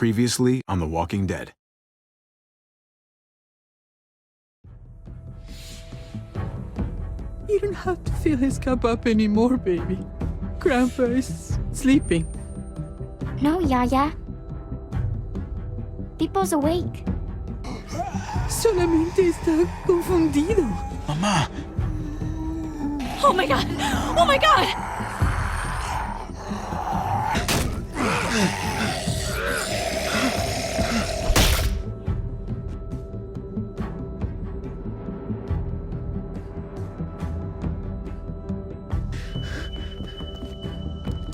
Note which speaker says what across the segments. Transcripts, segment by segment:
Speaker 1: Previously on The Walking Dead.
Speaker 2: You don't have to fill his cup up anymore, baby. Grandpa is sleeping.
Speaker 3: No, Yaya. Pipo's awake.
Speaker 2: Solamente está confundido.
Speaker 1: Mamá!
Speaker 4: Oh my god! Oh my god!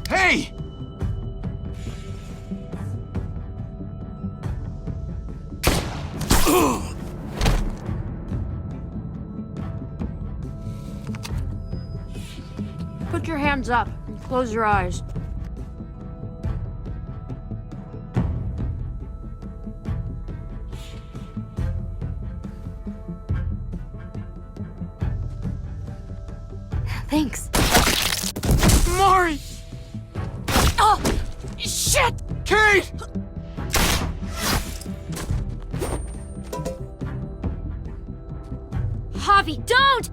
Speaker 1: Hey!
Speaker 4: Put your hands up and close your eyes.
Speaker 3: Thanks.
Speaker 4: Mari! Oh! Shit!
Speaker 1: Kate!
Speaker 4: Javi, don't!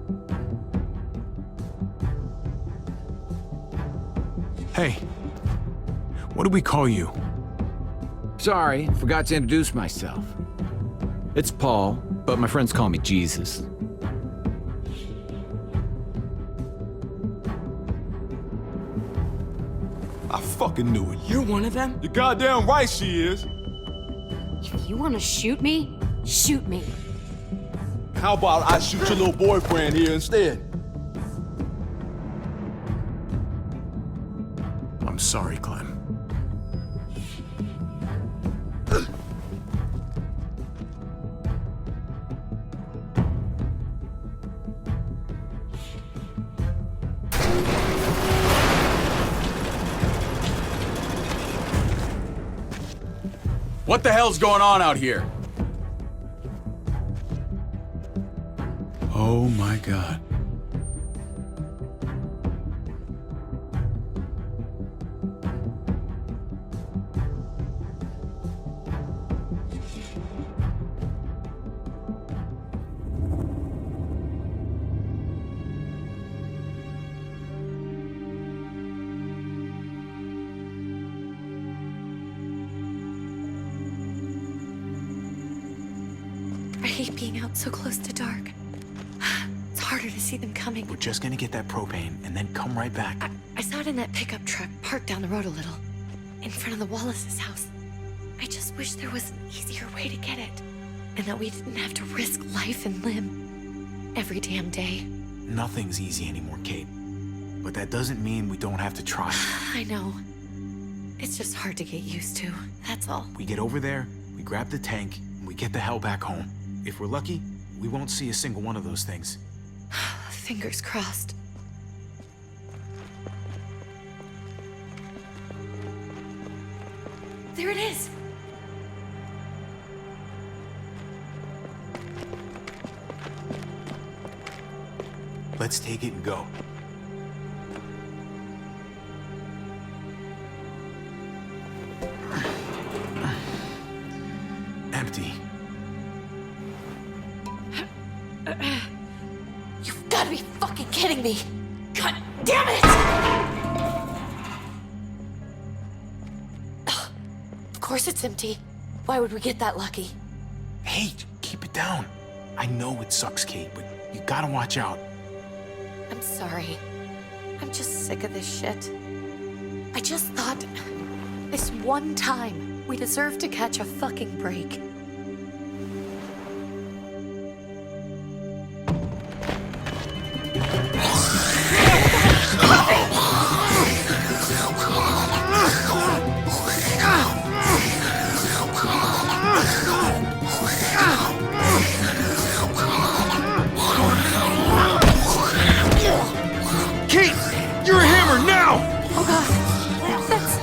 Speaker 1: Hey. What do we call you?
Speaker 5: Sorry, forgot to introduce myself. It's Paul, but my friends call me Jesus.
Speaker 6: I fucking knew it.
Speaker 4: You're one of them?
Speaker 6: You're goddamn right she is.
Speaker 4: If you want to shoot me, shoot me.
Speaker 6: How about I shoot your little boyfriend here instead?
Speaker 1: I'm sorry, Clem.
Speaker 5: What the hell's going on out here?
Speaker 1: Oh my God.
Speaker 7: I hate being out so close to dark. It's harder to see them coming.
Speaker 1: We're just gonna get that propane and then come right back.
Speaker 7: I saw it in that pickup truck parked down the road a little, in front of the Wallace's house. I just wish there was an easier way to get it, and that we didn't have to risk life and limb every damn day.
Speaker 1: Nothing's easy anymore, Kate. But that doesn't mean we don't have to try.
Speaker 7: I know. It's just hard to get used to, that's all.
Speaker 1: We get over there, we grab the tank, and we get the hell back home. If we're lucky, we won't see a single one of those things.
Speaker 7: Fingers crossed. There it is!
Speaker 1: Let's take it and go. Empty.
Speaker 7: You've got to be fucking kidding me! God damn it! Ugh, of course it's empty. Why would we get that lucky?
Speaker 1: Hey, keep it down. I know it sucks, Kate, but you gotta watch out.
Speaker 7: I'm sorry. I'm just sick of this shit. I just thought, this one time, we deserve to catch a fucking break.
Speaker 6: Kate! You're a hammer now!
Speaker 7: Oh god, that's...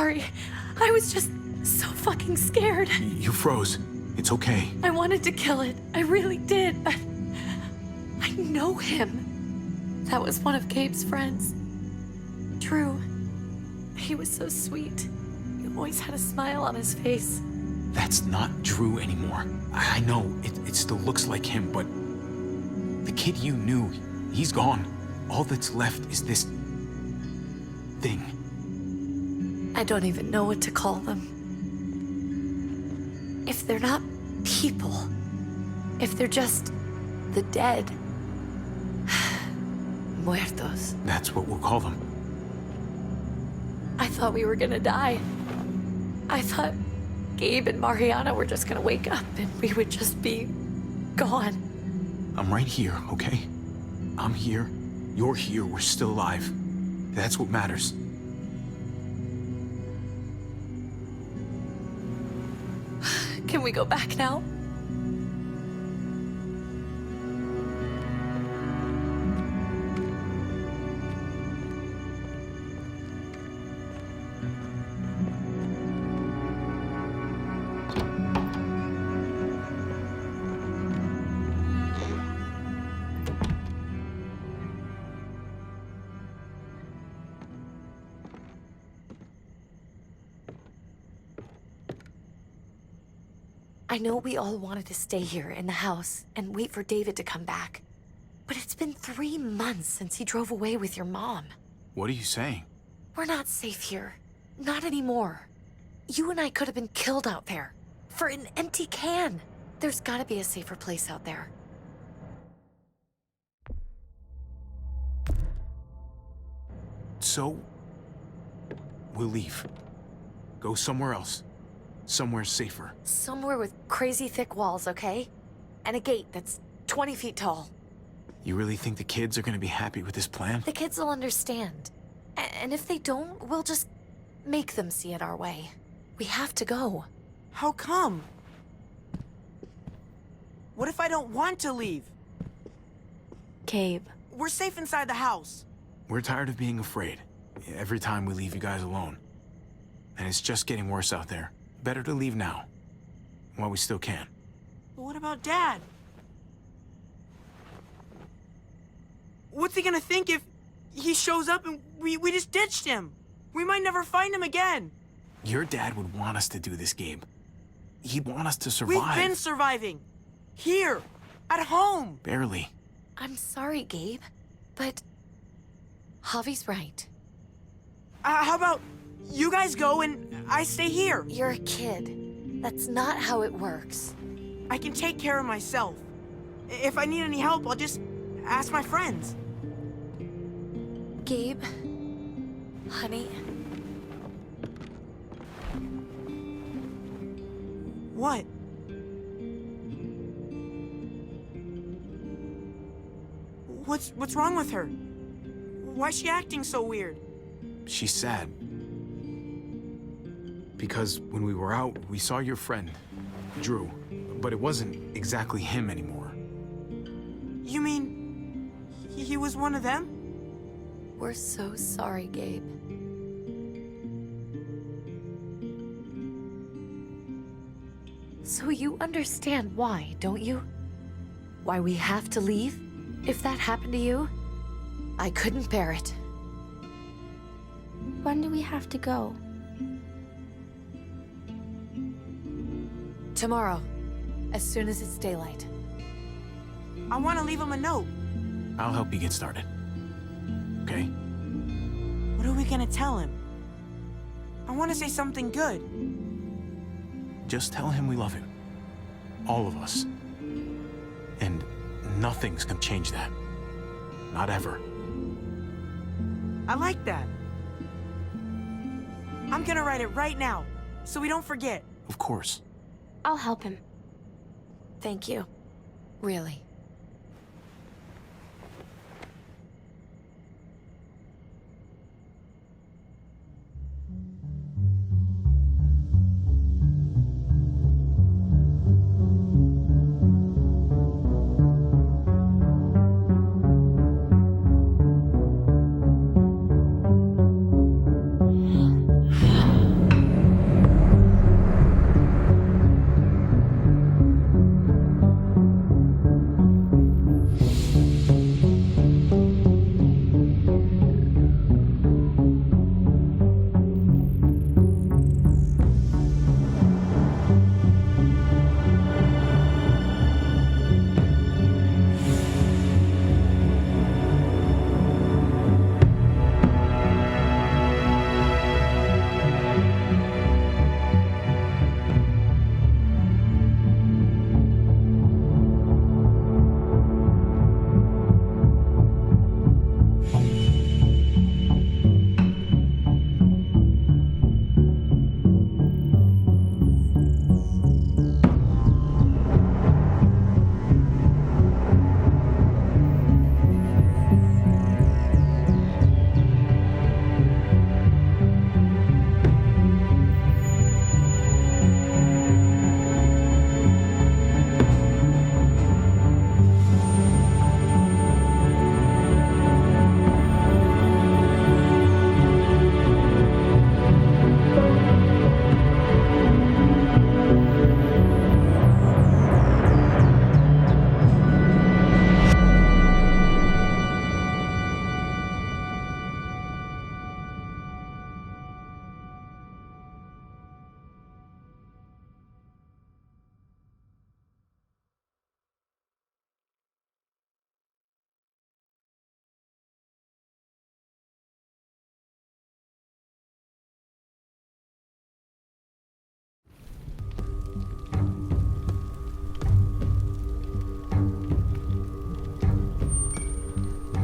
Speaker 7: sorry. I was just so fucking scared.
Speaker 1: You froze. It's okay.
Speaker 7: I wanted to kill it. I really did. But I know him. That was one of Gabe's friends. Drew. He was so sweet. He always had a smile on his face.
Speaker 1: That's not Drew anymore. I know, it still looks like him, but the kid you knew, he's gone. All that's left is this thing.
Speaker 7: I don't even know what to call them. If they're not people, if they're just the dead, muertos.
Speaker 1: That's what we'll call them.
Speaker 7: I thought we were gonna die. I thought Gabe and Mariana were just gonna wake up and we would just be gone.
Speaker 1: I'm right here, okay? I'm here. You're here. We're still alive. That's what matters.
Speaker 7: Can we go back now? I know we all wanted to stay here in the house and wait for David to come back. But it's been 3 months since he drove away with your mom.
Speaker 1: What are you saying?
Speaker 7: We're not safe here. Not anymore. You and I could have been killed out there. For an empty can. There's gotta be a safer place out there.
Speaker 1: So, we'll leave. Go somewhere else. Somewhere safer.
Speaker 7: Somewhere with crazy thick walls, okay? And a gate that's 20 feet tall.
Speaker 1: You really think the kids are gonna be happy with this plan?
Speaker 7: The kids will understand. And if they don't, we'll just make them see it our way. We have to go.
Speaker 8: How come? What if I don't want to leave?
Speaker 7: Gabe.
Speaker 8: We're safe inside the house.
Speaker 1: We're tired of being afraid. Every time we leave you guys alone. And it's just getting worse out there. Better to leave now. While we still can.
Speaker 8: But what about Dad? What's he gonna think if he shows up and we just ditched him? We might never find him again.
Speaker 1: Your dad would want us to do this, Gabe. He'd want us to survive.
Speaker 8: We've been surviving. Here. At home.
Speaker 1: Barely.
Speaker 7: I'm sorry, Gabe. But Javi's right.
Speaker 8: How about you guys go and I stay here?
Speaker 7: You're a kid. That's not how it works.
Speaker 8: I can take care of myself. If I need any help, I'll just ask my friends.
Speaker 7: Gabe, honey,
Speaker 8: What? What's wrong with her? Why's she acting so weird?
Speaker 1: She's sad. Because when we were out, we saw your friend, Drew. But it wasn't exactly him anymore.
Speaker 8: You mean he was one of them?
Speaker 7: we're so sorry, Gabe. So you understand why, don't you? Why we have to leave? If that happened to you, I couldn't bear it.
Speaker 3: When do we have to go?
Speaker 7: Tomorrow, as soon as it's daylight.
Speaker 8: I want to leave him a note.
Speaker 1: I'll help you get started. Okay?
Speaker 8: What are we gonna tell him? I want to say something good.
Speaker 1: Just tell him we love him. All of us. And nothing's gonna change that. Not ever.
Speaker 8: I like that. I'm gonna write it right now, so we don't forget.
Speaker 1: Of course.
Speaker 3: I'll help him.
Speaker 7: Thank you. Really.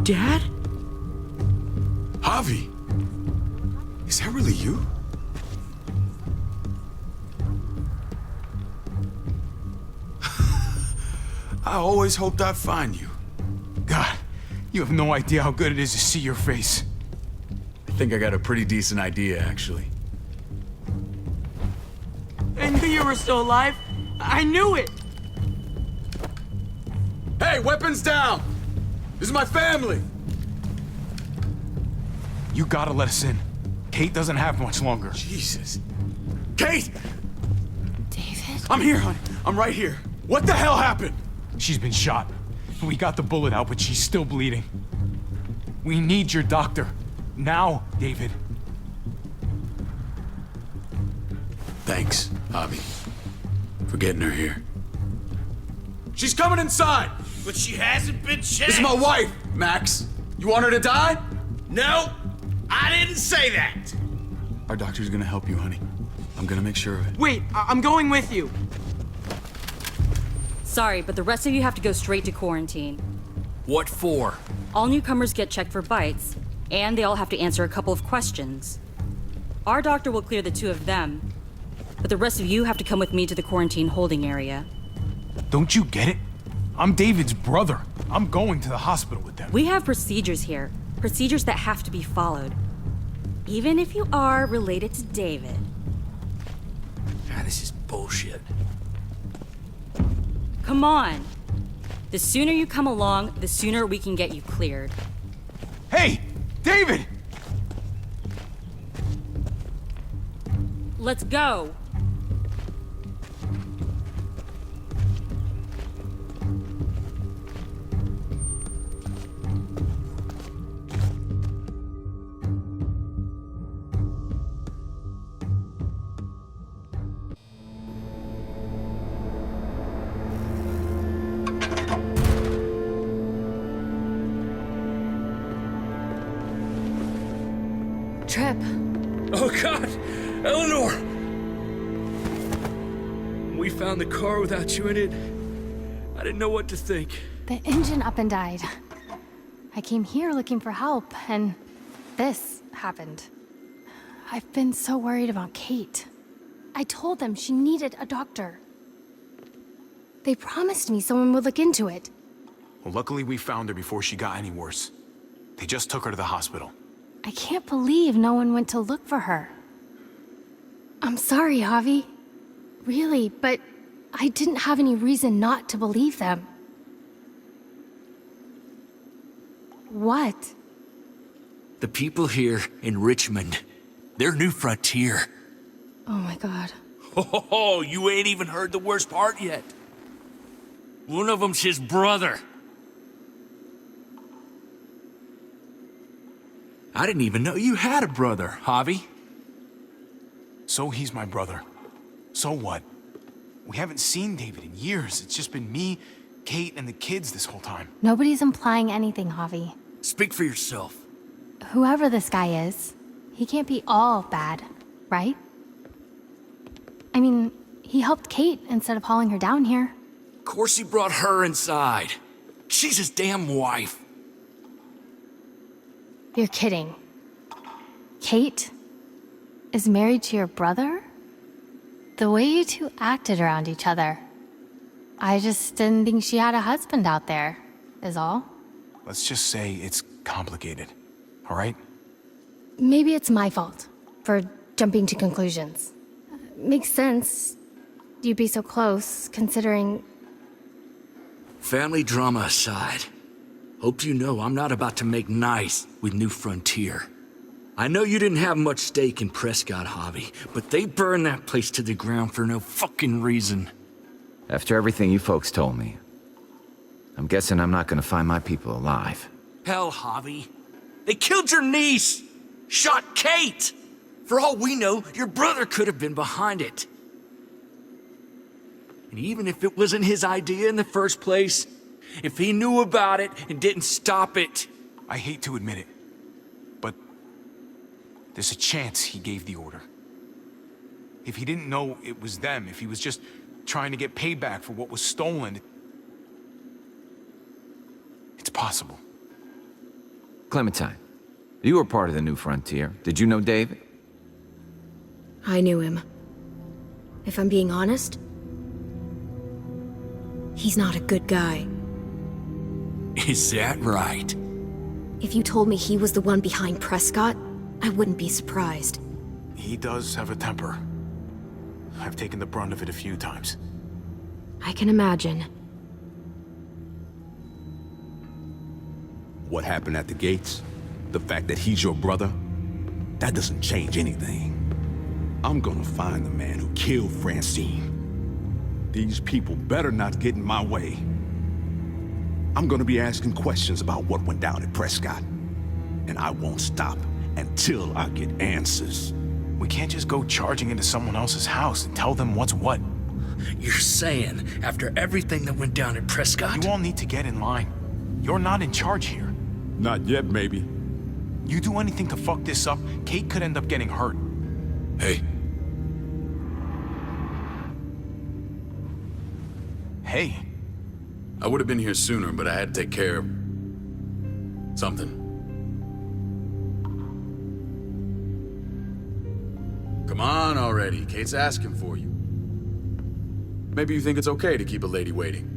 Speaker 8: Dad?
Speaker 9: Javi, is that really you? I always hoped I'd find you.
Speaker 1: God, you have no idea how good it is to see your face.
Speaker 9: I think I got a pretty decent idea, actually.
Speaker 8: I knew you were still alive. I knew it.
Speaker 9: Hey, weapons down! This is my family!
Speaker 1: You gotta let us in. Kate doesn't have much longer.
Speaker 9: Jesus. Kate!
Speaker 7: David?
Speaker 9: I'm here, hon. I'm right here. What the hell happened?
Speaker 1: She's been shot. We got the bullet out, but she's still bleeding. We need your doctor. Now, David.
Speaker 9: Thanks, Javi, for getting her here. She's coming inside!
Speaker 10: But she hasn't been checked.
Speaker 9: This is my wife, Max. You want her to die?
Speaker 10: No, I didn't say that.
Speaker 9: Our doctor's gonna help you, honey. I'm gonna make sure of it.
Speaker 8: Wait, I'm going with you.
Speaker 11: Sorry, but the rest of you have to go straight to quarantine.
Speaker 10: What for?
Speaker 11: All newcomers get checked for bites, and they all have to answer a couple of questions. Our doctor will clear the two of them, but the rest of you have to come with me to the quarantine holding area.
Speaker 1: Don't you get it? I'm David's brother. I'm going to the hospital with them.
Speaker 11: We have procedures here, procedures that have to be followed. Even if you are related to David.
Speaker 10: God, this is bullshit.
Speaker 11: Come on. The sooner you come along, the sooner we can get you cleared.
Speaker 1: Hey, David!
Speaker 11: Let's go.
Speaker 7: Trip.
Speaker 10: Oh, God! Eleanor! We found the car without you in it. I didn't know what to think.
Speaker 3: The engine up and died. I came here looking for help, and this happened. I've been so worried about Kate. I told them she needed a doctor. They promised me someone would look into it.
Speaker 1: Well, luckily we found her before she got any worse. They just took her to the hospital.
Speaker 3: I can't believe no one went to look for her. I'm sorry, Javi. Really, but I didn't have any reason not to believe them. What?
Speaker 10: The people here in Richmond, their new frontier.
Speaker 3: Oh my God.
Speaker 10: Oh, you ain't even heard the worst part yet. One of them's his brother. I didn't even know you had a brother, Javi.
Speaker 1: So he's my brother. So what? We haven't seen David in years. It's just been me, Kate, and the kids this whole time.
Speaker 3: Nobody's implying anything, Javi.
Speaker 10: Speak for yourself.
Speaker 3: Whoever this guy is, he can't be all bad, right? I mean, he helped Kate instead of hauling her down here.
Speaker 10: Of course he brought her inside. She's his damn wife.
Speaker 3: You're kidding. Kate is married to your brother? The way you two acted around each other. I just didn't think she had a husband out there, is all.
Speaker 1: Let's just say it's complicated, all right?
Speaker 3: Maybe it's my fault for jumping to conclusions. Makes sense. You'd be so close, considering...
Speaker 10: Family drama aside, hope you know I'm not about to make nice with New Frontier. I know you didn't have much stake in Prescott, Javi, but they burned that place to the ground for no fucking reason.
Speaker 5: After everything you folks told me, I'm guessing I'm not gonna find my people alive.
Speaker 10: Hell, Javi. They killed your niece! Shot Kate! For all we know, your brother could have been behind it. And even if it wasn't his idea in the first place, if he knew about it and didn't stop it...
Speaker 1: I hate to admit it, but there's a chance he gave the order. If he didn't know it was them, if he was just trying to get payback for what was stolen, it's possible.
Speaker 5: Clementine, you were part of the New Frontier. Did you know David?
Speaker 7: I knew him. If I'm being honest, he's not a good guy.
Speaker 10: Is that right?
Speaker 7: If you told me he was the one behind Prescott, I wouldn't be surprised.
Speaker 1: He does have a temper. I've taken the brunt of it a few times.
Speaker 7: I can imagine.
Speaker 6: What happened at the gates? The fact that he's your brother? That doesn't change anything. I'm gonna find the man who killed Francine. These people better not get in my way. I'm gonna be asking questions about what went down at Prescott. And I won't stop until I get answers.
Speaker 1: We can't just go charging into someone else's house and tell them what's what.
Speaker 10: You're saying, after everything that went down at Prescott?
Speaker 1: You all need to get in line. You're not in charge here.
Speaker 6: Not yet, maybe.
Speaker 1: You do anything to fuck this up, Kate could end up getting hurt.
Speaker 9: Hey.
Speaker 1: Hey.
Speaker 9: I would have been here sooner, but I had to take care of something. Come on already. Kate's asking for you. Maybe you think it's okay to keep a lady waiting.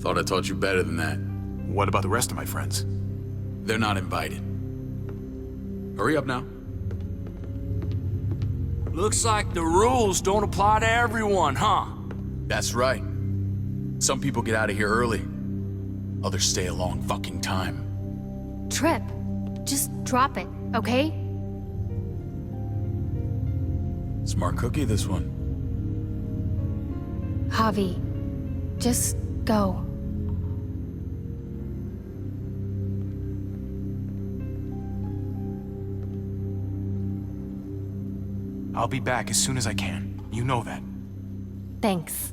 Speaker 9: Thought I taught you better than that.
Speaker 1: What about the rest of my friends?
Speaker 9: They're not invited. Hurry up now.
Speaker 10: Looks like the rules don't apply to everyone, huh?
Speaker 9: That's right. Some people get out of here early. Others stay a long fucking time.
Speaker 3: Trip, just drop it, okay?
Speaker 9: Smart cookie, this one.
Speaker 3: Javi, just go.
Speaker 1: I'll be back as soon as I can. You know that.
Speaker 3: Thanks.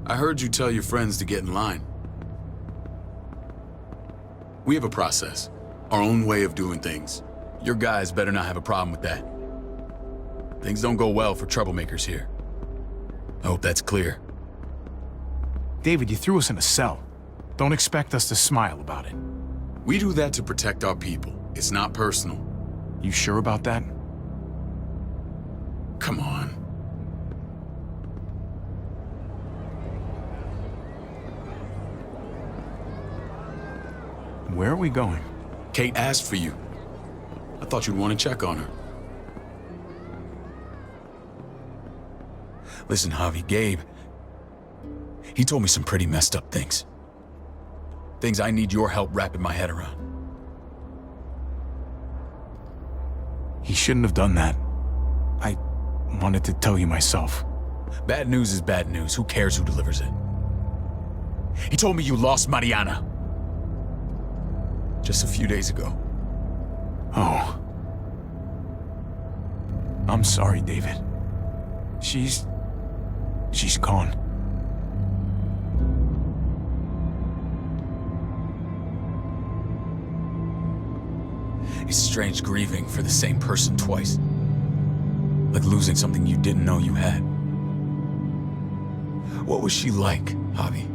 Speaker 9: I heard you tell your friends to get in line. We have a process, our own way of doing things. Your guys better not have a problem with that. Things don't go well for troublemakers here. I hope that's clear.
Speaker 1: David, you threw us in a cell. Don't expect us to smile about it.
Speaker 9: We do that to protect our people. It's not personal.
Speaker 1: You sure about that?
Speaker 9: Come on.
Speaker 1: Where are we going?
Speaker 9: Kate asked for you. I thought you'd want to check on her. Listen, Javi, Gabe, he told me some pretty messed up things. Things I need your help wrapping my head around.
Speaker 1: He shouldn't have done that. I wanted to tell you myself.
Speaker 9: Bad news is bad news. Who cares who delivers it? He told me you lost Mariana. Just a few days ago.
Speaker 1: Oh. I'm sorry, David. She's gone.
Speaker 9: It's strange grieving for the same person twice. Like losing something you didn't know you had. What was she like, Javi?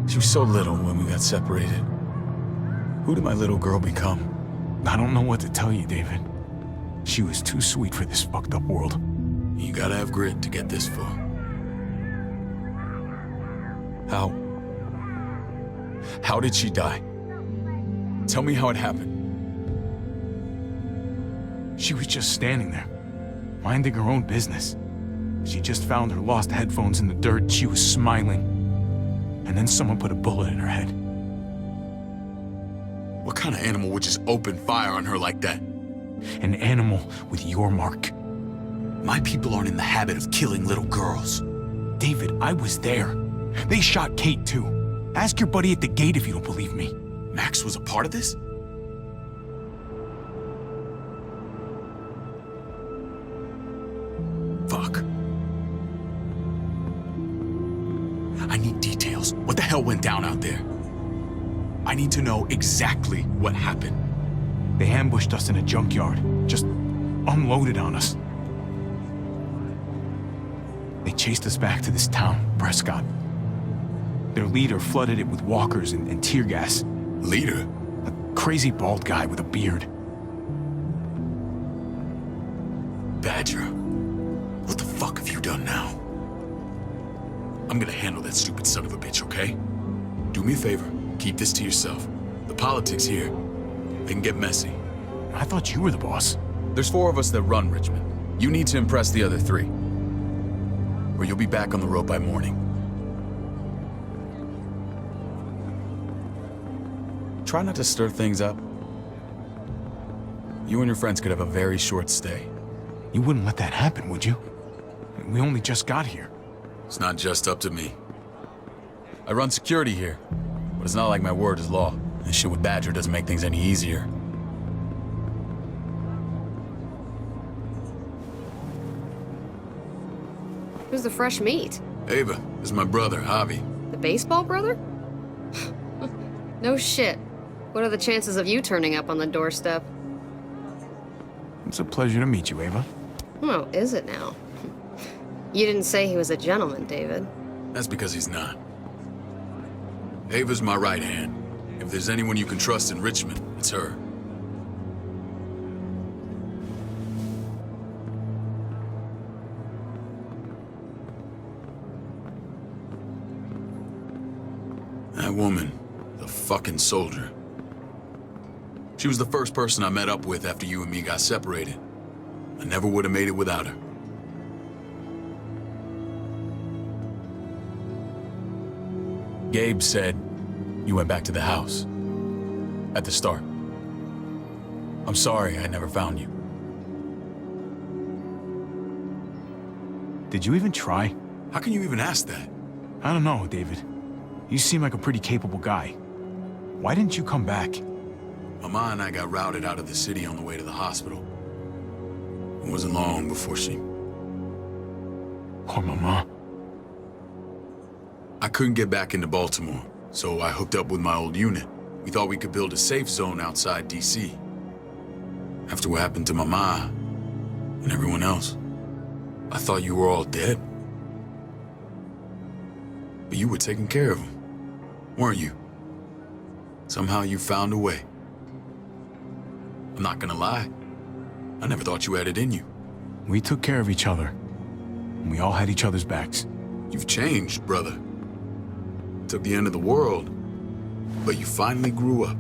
Speaker 9: She was so little when we got separated. Who did my little girl become?
Speaker 1: I don't know what to tell you, David. She was too sweet for this fucked up world.
Speaker 9: You gotta have grit to get this far. How did she die? Tell me how it happened.
Speaker 1: She was just standing there, minding her own business. She just found her lost headphones in the dirt. She was smiling. And then someone put a bullet in her head.
Speaker 9: kind of animal would just open fire on her like that?
Speaker 1: An animal with your mark.
Speaker 9: My people aren't in the habit of killing little girls.
Speaker 1: David, I was there. They shot Kate, too. Ask your buddy at the gate if you don't believe me.
Speaker 9: Max was a part of this? Fuck. I need details. What the hell went down out there? I need to know exactly what happened.
Speaker 1: They ambushed us in a junkyard. Just unloaded on us. They chased us back to this town, Prescott. Their leader flooded it with walkers and tear gas.
Speaker 9: Leader?
Speaker 1: A crazy bald guy with a beard.
Speaker 9: Badger, what the fuck have you done now? I'm gonna handle that stupid son of a bitch, okay? Do me a favor, keep this to yourself. The politics here, they can get messy.
Speaker 1: I thought you were the boss.
Speaker 9: There's 4 of us that run Richmond. You need to impress the other 3. Or you'll be back on the road by morning. Try not to stir things up. You and your friends could have a very short stay.
Speaker 1: You wouldn't let that happen, would you? We only just got here.
Speaker 9: It's not just up to me. I run security here, but it's not like my word is law. This shit with Badger doesn't make things any easier.
Speaker 4: Who's the fresh meat?
Speaker 9: Ava, this is my brother, Javi.
Speaker 4: The baseball brother? No shit. What are the chances of you turning up on the doorstep?
Speaker 1: It's a pleasure to meet you, Ava.
Speaker 4: Oh, is it now? You didn't say he was a gentleman, David.
Speaker 9: That's because he's not. Ava's my right hand. If there's anyone you can trust in Richmond, it's her. That woman, the fucking soldier. She was the first person I met up with after you and me got separated. I never would have made it without her. Gabe said you went back to the house. At the start. I'm sorry I never found you.
Speaker 1: Did you even try?
Speaker 9: How can you even ask that?
Speaker 1: I don't know, David. You seem like a pretty capable guy. Why didn't you come back?
Speaker 9: Mama and I got routed out of the city on the way to the hospital. It wasn't long before she...
Speaker 1: Poor Mama.
Speaker 9: I couldn't get back into Baltimore, so I hooked up with my old unit. We thought we could build a safe zone outside D.C. After what happened to Mama and everyone else, I thought you were all dead. But you were taking care of them, weren't you? Somehow you found a way. I'm not gonna lie. I never thought you had it in you.
Speaker 1: We took care of each other. And we all had each other's backs.
Speaker 9: You've changed, brother. Took the end of the world, but you finally grew up.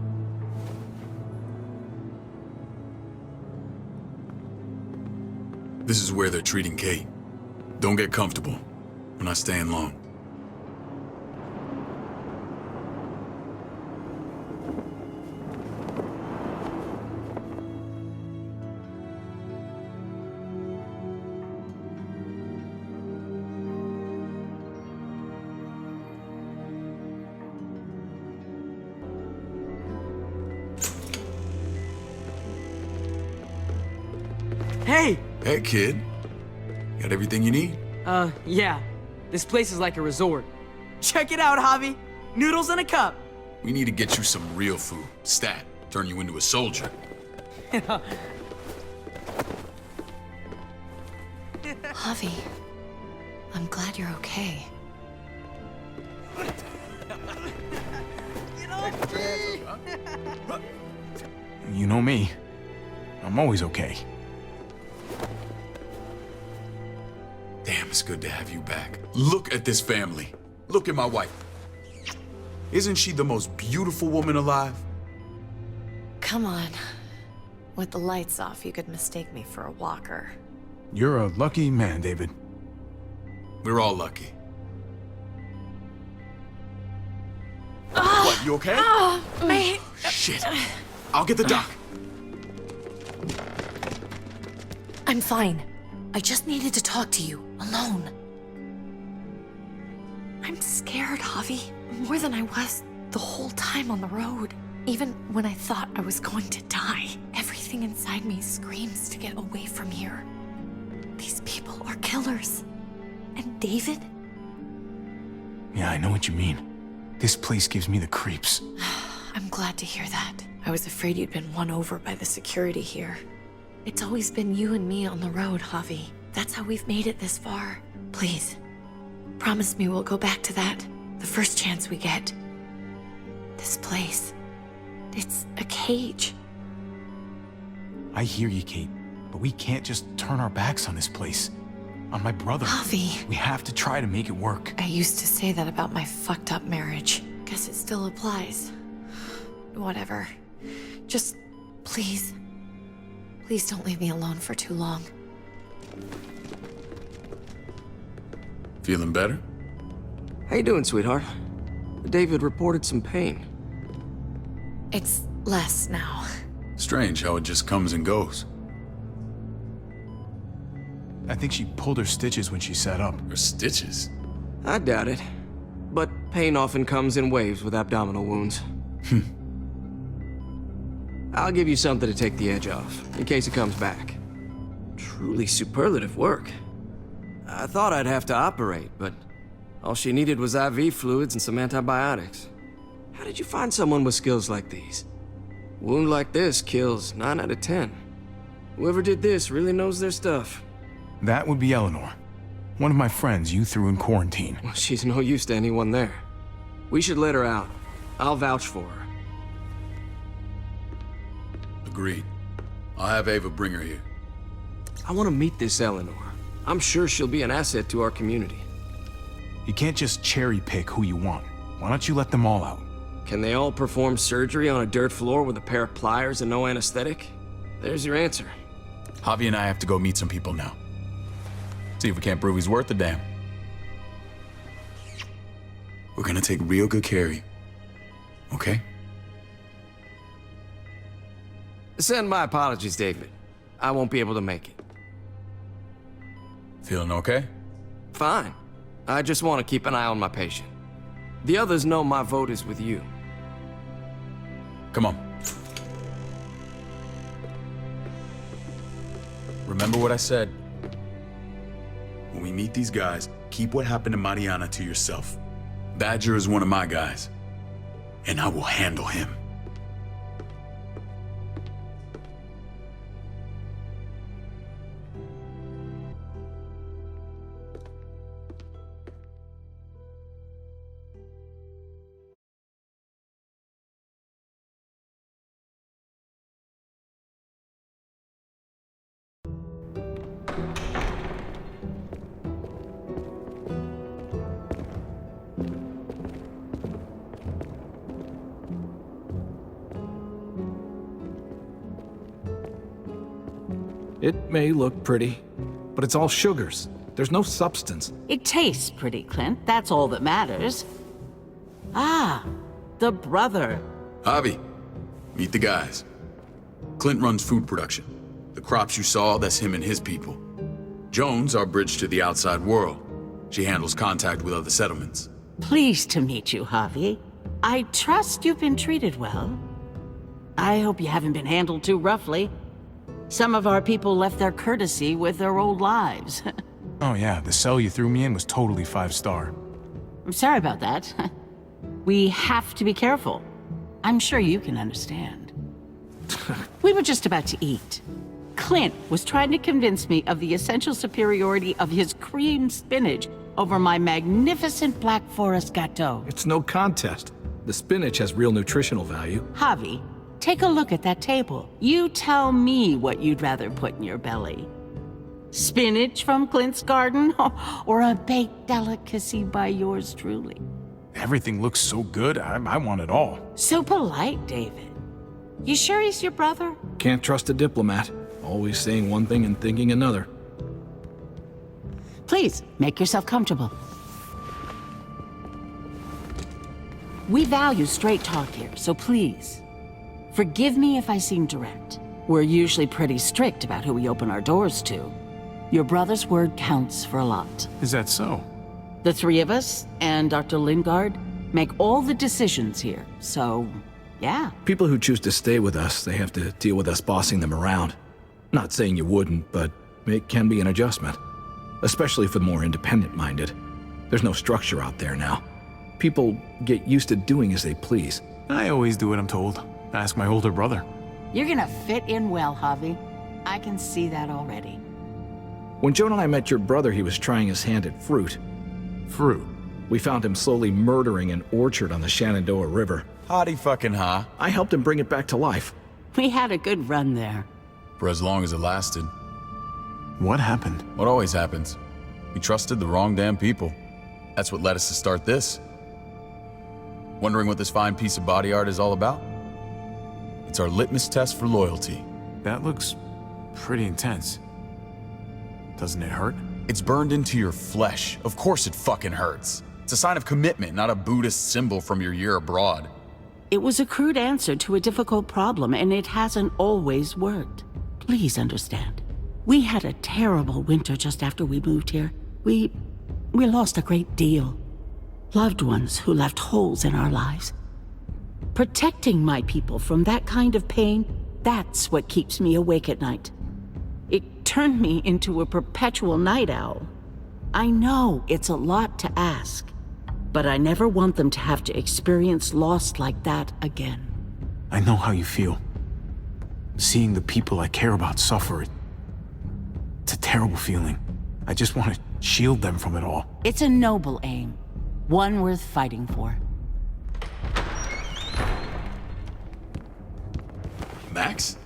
Speaker 9: This is where they're treating Kate. Don't get comfortable. We're not staying long.
Speaker 8: Hey!
Speaker 9: Hey, kid. Got everything you need?
Speaker 8: Yeah. This place is like a resort. Check it out, Javi. Noodles in a cup.
Speaker 9: We need to get you some real food. Stat. Turn you into a soldier.
Speaker 7: Javi, I'm glad you're okay.
Speaker 1: You know me. I'm always okay.
Speaker 9: Damn, it's good to have you back. Look at this family. Look at my wife. Isn't she the most beautiful woman alive?
Speaker 7: Come on. With the lights off, you could mistake me for a walker.
Speaker 1: You're a lucky man, David.
Speaker 9: We're all lucky. What, you okay?
Speaker 7: Mate.
Speaker 9: Shit. I'll get the doc.
Speaker 7: I'm fine. I just needed to talk to you, alone. I'm scared, Javi. More than I was the whole time on the road. Even when I thought I was going to die, everything inside me screams to get away from here. These people are killers. And David?
Speaker 1: Yeah, I know what you mean. This place gives me the creeps.
Speaker 7: I'm glad to hear that. I was afraid you'd been won over by the security here. It's always been you and me on the road, Javi. That's how we've made it this far. Please, promise me we'll go back to that the first chance we get. This place, it's a cage.
Speaker 1: I hear you, Kate, but we can't just turn our backs on this place. On my brother.
Speaker 7: Javi.
Speaker 1: We have to try to make it work.
Speaker 7: I used to say that about my fucked up marriage. Guess it still applies. Whatever. Just, please. Please don't leave me alone for too long.
Speaker 9: Feeling better?
Speaker 12: How you doing, sweetheart? David reported some pain.
Speaker 7: It's less now.
Speaker 9: Strange how it just comes and goes.
Speaker 1: I think she pulled her stitches when she sat up.
Speaker 9: Her stitches?
Speaker 12: I doubt it. But pain often comes in waves with abdominal wounds. I'll give you something to take the edge off, in case it comes back. Truly superlative work. I thought I'd have to operate, but all she needed was IV fluids and some antibiotics. How did you find someone with skills like these? A wound like this kills 9 out of 10. Whoever did this really knows their stuff.
Speaker 1: That would be Eleanor. One of my friends you threw in quarantine.
Speaker 12: Well, she's no use to anyone there. We should let her out. I'll vouch for her.
Speaker 9: Agreed. I'll have Ava bring her here.
Speaker 12: I want to meet this Eleanor. I'm sure she'll be an asset to our community.
Speaker 1: You can't just cherry pick who you want. Why don't you let them all out?
Speaker 12: Can they all perform surgery on a dirt floor with a pair of pliers and no anesthetic? There's your answer.
Speaker 9: Javi and I have to go meet some people now. See if we can't prove he's worth a damn. We're gonna take real good care of you. Okay?
Speaker 12: Send my apologies, David. I won't be able to make it.
Speaker 9: Feeling okay?
Speaker 12: Fine. I just want to keep an eye on my patient. The others know my vote is with you.
Speaker 9: Come on. Remember what I said. When we meet these guys, keep what happened to Mariana to yourself. Badger is one of my guys, and I will handle him.
Speaker 5: It may look pretty, but it's all sugars. There's no substance.
Speaker 13: It tastes pretty, Clint. That's all that matters. Ah, the brother.
Speaker 9: Javi, meet the guys. Clint runs food production. The crops you saw, that's him and his people. Jones, our bridge to the outside world. She handles contact with other settlements.
Speaker 13: Pleased to meet you, Javi. I trust you've been treated well. I hope you haven't been handled too roughly. Some of our people left their courtesy with their old lives.
Speaker 1: Oh yeah, the cell you threw me in was totally 5-star.
Speaker 13: I'm sorry about that. We have to be careful. I'm sure you can understand. We were just about to eat. Clint was trying to convince me of the essential superiority of his cream spinach over my magnificent Black Forest gâteau.
Speaker 5: It's no contest. The spinach has real nutritional value.
Speaker 13: Javi, take a look at that table. You tell me what you'd rather put in your belly. Spinach from Clint's garden, or a baked delicacy by yours truly?
Speaker 1: Everything looks so good, I want it all.
Speaker 13: So polite, David. You sure he's your brother?
Speaker 5: Can't trust a diplomat. Always saying one thing and thinking another.
Speaker 13: Please, make yourself comfortable. We value straight talk here, so please, Forgive me if I seem direct. We're usually pretty strict about who we open our doors to. Your brother's word counts for a lot.
Speaker 1: Is that so?
Speaker 13: The three of us and Dr. Lingard make all the decisions here, so yeah.
Speaker 5: People who choose to stay with us, they have to deal with us bossing them around. Not saying you wouldn't, but it can be an adjustment. Especially for the more independent-minded. There's no structure out there now. People get used to doing as they please.
Speaker 1: I always do what I'm told. Ask my older brother.
Speaker 13: You're gonna fit in well, Javi. I can see that already.
Speaker 5: When Joan and I met your brother, he was trying his hand at fruit.
Speaker 1: Fruit?
Speaker 5: We found him slowly murdering an orchard on the Shenandoah River.
Speaker 9: Howdy fucking ha.
Speaker 5: I helped him bring it back to life.
Speaker 13: We had a good run there.
Speaker 9: For as long as it lasted.
Speaker 1: What happened?
Speaker 9: What always happens. We trusted the wrong damn people. That's what led us to start this. Wondering what this fine piece of body art is all about? It's our litmus test for loyalty.
Speaker 1: That looks pretty intense. Doesn't it hurt?
Speaker 9: It's burned into your flesh. Of course it fucking hurts. It's a sign of commitment, not a Buddhist symbol from your year abroad.
Speaker 13: It was a crude answer to a difficult problem, and it hasn't always worked. Please understand. We had a terrible winter just after we moved here. We lost a great deal. Loved ones who left holes in our lives. Protecting my people from that kind of pain, that's what keeps me awake at night. It turned me into a perpetual night owl. I know it's a lot to ask, but I never want them to have to experience loss like that again.
Speaker 1: I know how you feel. Seeing the people I care about suffer, it's a terrible feeling. I just want to shield them from it all.
Speaker 13: It's a noble aim, one worth fighting for.
Speaker 9: Max?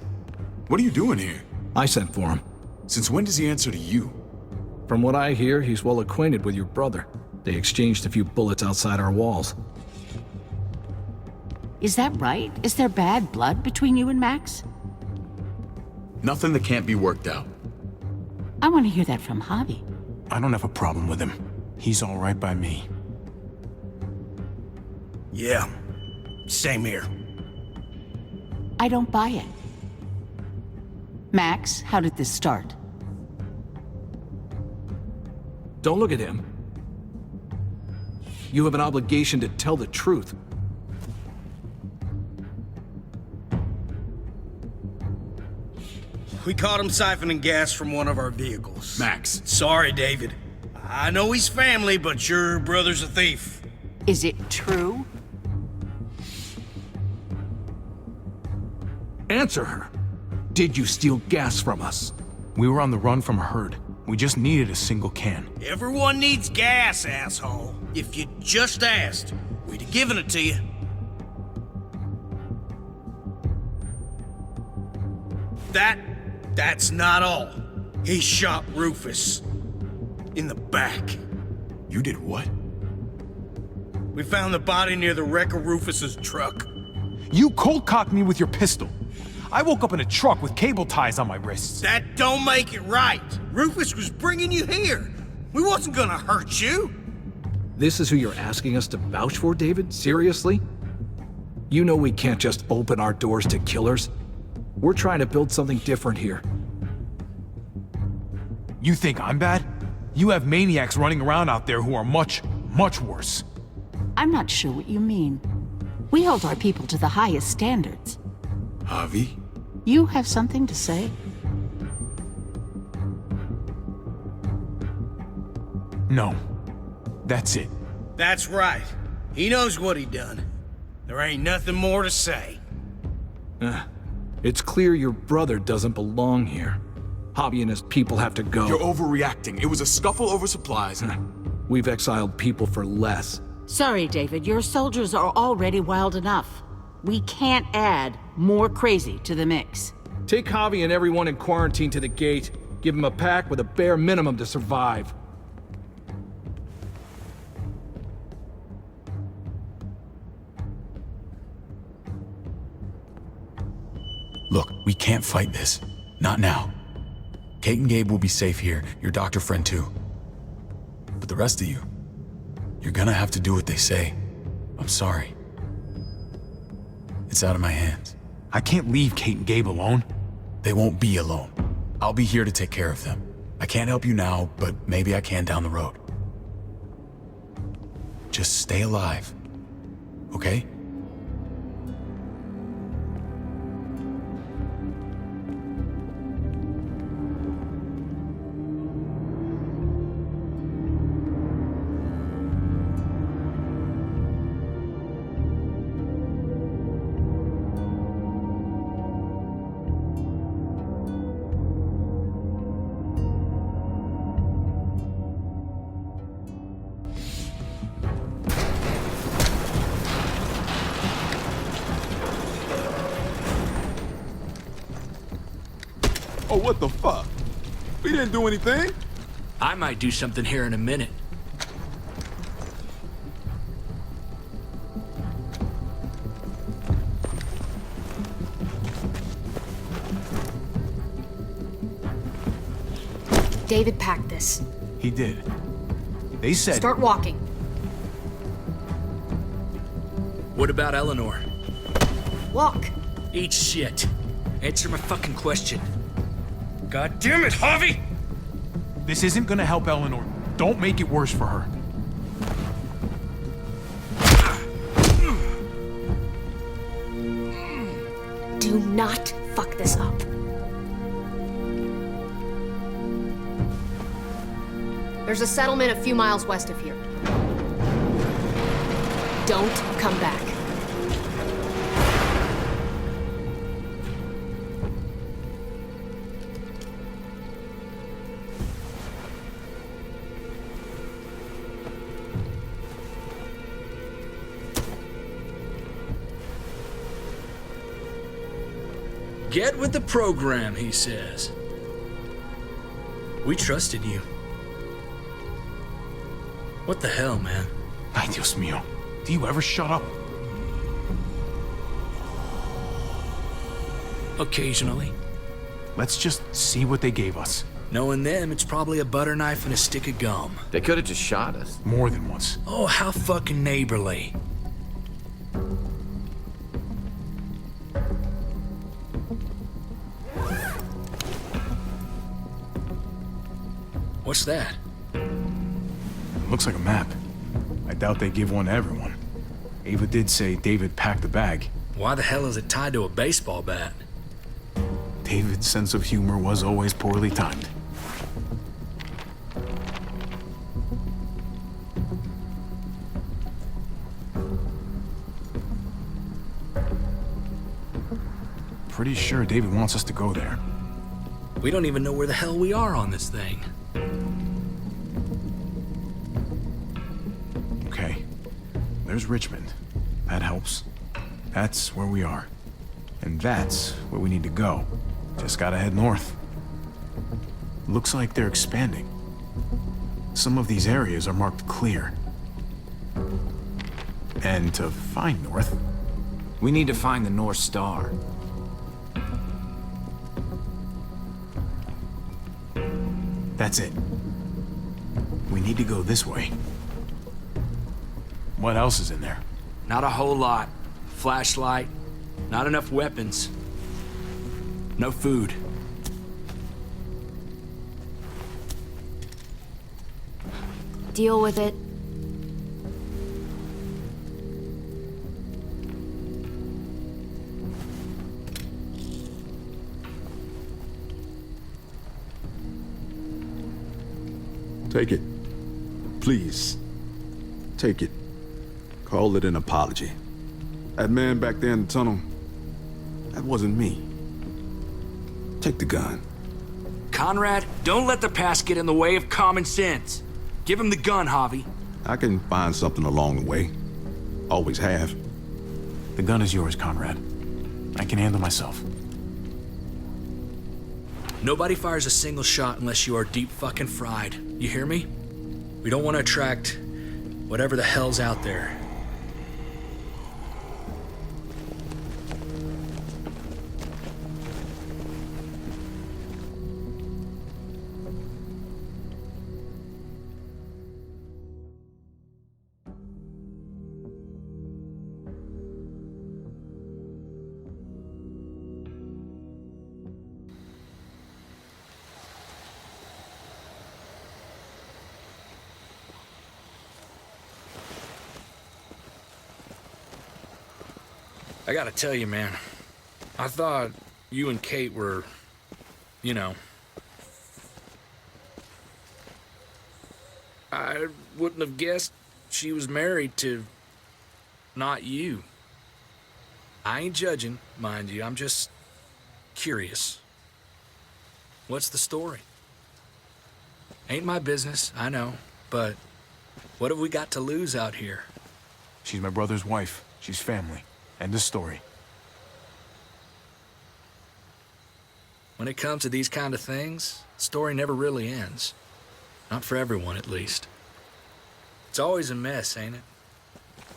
Speaker 9: What are you doing here?
Speaker 5: I sent for him.
Speaker 9: Since when does he answer to you?
Speaker 5: From what I hear, he's well acquainted with your brother. They exchanged a few bullets outside our walls.
Speaker 13: Is that right? Is there bad blood between you and Max?
Speaker 9: Nothing that can't be worked out.
Speaker 13: I want to hear that from Javi.
Speaker 1: I don't have a problem with him. He's all right by me.
Speaker 14: Yeah, same here.
Speaker 13: I don't buy it. Max, how did this start?
Speaker 5: Don't look at him. You have an obligation to tell the truth.
Speaker 14: We caught him siphoning gas from one of our vehicles.
Speaker 9: Max.
Speaker 14: Sorry, David. I know he's family, but your brother's a thief.
Speaker 13: Is it true?
Speaker 5: Answer her. Did you steal gas from us?
Speaker 1: We were on the run from a herd. We just needed a single can.
Speaker 14: Everyone needs gas, asshole. If you just asked, we'd have given it to you. That's not all. He shot Rufus. In the back.
Speaker 9: You did what?
Speaker 14: We found the body near the wreck of Rufus's truck.
Speaker 1: You cold-cocked me with your pistol. I woke up in a truck with cable ties on my wrists.
Speaker 14: That don't make it right. Rufus was bringing you here. We wasn't gonna hurt you.
Speaker 5: This is who you're asking us to vouch for, David? Seriously? You know we can't just open our doors to killers. We're trying to build something different here.
Speaker 1: You think I'm bad? You have maniacs running around out there who are much, much worse.
Speaker 13: I'm not sure what you mean. We hold our people to the highest standards.
Speaker 9: Javi?
Speaker 13: You have something to say?
Speaker 1: No. That's it.
Speaker 14: That's right. He knows what he done. There ain't nothing more to say.
Speaker 5: It's clear your brother doesn't belong here. Javi and his people have to go.
Speaker 9: You're overreacting. It was a scuffle over supplies.
Speaker 5: We've exiled people for less.
Speaker 13: Sorry, David. Your soldiers are already wild enough. We can't add more crazy to the mix.
Speaker 5: Take Javi and everyone in quarantine to the gate. Give them a pack with a bare minimum to survive.
Speaker 9: Look, we can't fight this. Not now. Kate and Gabe will be safe here, your doctor friend too. But the rest of you, you're gonna have to do what they say. I'm sorry. It's out of my hands.
Speaker 1: I can't leave Kate and Gabe alone.
Speaker 9: They won't be alone. I'll be here to take care of them. I can't help you now, but maybe I can down the road. Just stay alive, okay?
Speaker 6: Oh, what the fuck? We didn't do anything.
Speaker 10: I might do something here in a minute.
Speaker 4: David packed this.
Speaker 1: He did. They said...
Speaker 4: Start walking.
Speaker 10: What about Eleanor?
Speaker 4: Walk.
Speaker 10: Eat shit. Answer my fucking question. God damn it, Javi!
Speaker 1: This isn't gonna help Eleanor. Don't make it worse for her.
Speaker 4: Do not fuck this up. There's a settlement a few miles west of here. Don't come back.
Speaker 10: Get with the program, he says. We trusted you. What the hell, man?
Speaker 1: Ay, Dios mío. Do you ever shut up?
Speaker 10: Occasionally.
Speaker 1: Let's just see what they gave us.
Speaker 10: Knowing them, it's probably a butter knife and a stick of gum.
Speaker 12: They could have just shot us.
Speaker 1: More than once.
Speaker 10: Oh, how fucking neighborly. What's that?
Speaker 1: Looks like a map. I doubt they give one to everyone. Ava did say David packed the bag.
Speaker 10: Why the hell is it tied to a baseball bat?
Speaker 1: David's sense of humor was always poorly timed. Pretty sure David wants us to go there.
Speaker 10: We don't even know where the hell we are on this thing.
Speaker 1: Okay. There's Richmond. That helps. That's where we are. And that's where we need to go. Just gotta head north. Looks like they're expanding. Some of these areas are marked clear. And to find north...
Speaker 15: We need to find the North Star.
Speaker 1: That's it. We need to go this way. What else is in there?
Speaker 10: Not a whole lot. Flashlight, not enough weapons. No food.
Speaker 4: Deal with it.
Speaker 6: Take it. Please. Take it. Call it an apology. That man back there in the tunnel, that wasn't me. Take the gun.
Speaker 10: Conrad, don't let the past get in the way of common sense. Give him the gun, Javi.
Speaker 6: I can find something along the way. Always have.
Speaker 1: The gun is yours, Conrad. I can handle myself.
Speaker 10: Nobody fires a single shot unless you are deep fucking fried. You hear me? We don't want to attract whatever the hell's out there. I gotta tell you, man, I thought you and Kate were, you know... I wouldn't have guessed she was married to not you. I ain't judging, mind you, I'm just curious. What's the story? Ain't my business, I know, but what have we got to lose out here?
Speaker 1: She's my brother's wife. She's family. End of story.
Speaker 10: When it comes to these kind of things, the story never really ends. Not for everyone, at least. It's always a mess, ain't it?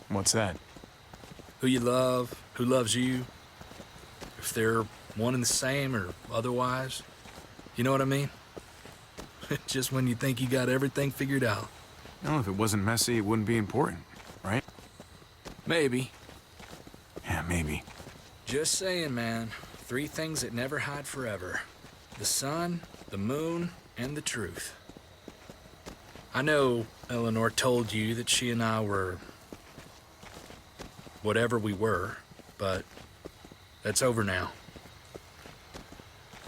Speaker 1: What's that?
Speaker 10: Who you love, who loves you, if they're one and the same or otherwise. You know what I mean? Just when you think you got everything figured out.
Speaker 1: No, if it wasn't messy, it wouldn't be important, right?
Speaker 10: Maybe.
Speaker 1: Yeah, maybe.
Speaker 10: Just saying, man. 3 things that never hide forever. The sun, the moon, and the truth. I know Eleanor told you that she and I were... whatever we were, but that's over now.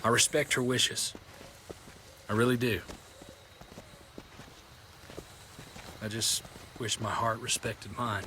Speaker 10: I respect her wishes. I really do. I just wish my heart respected mine.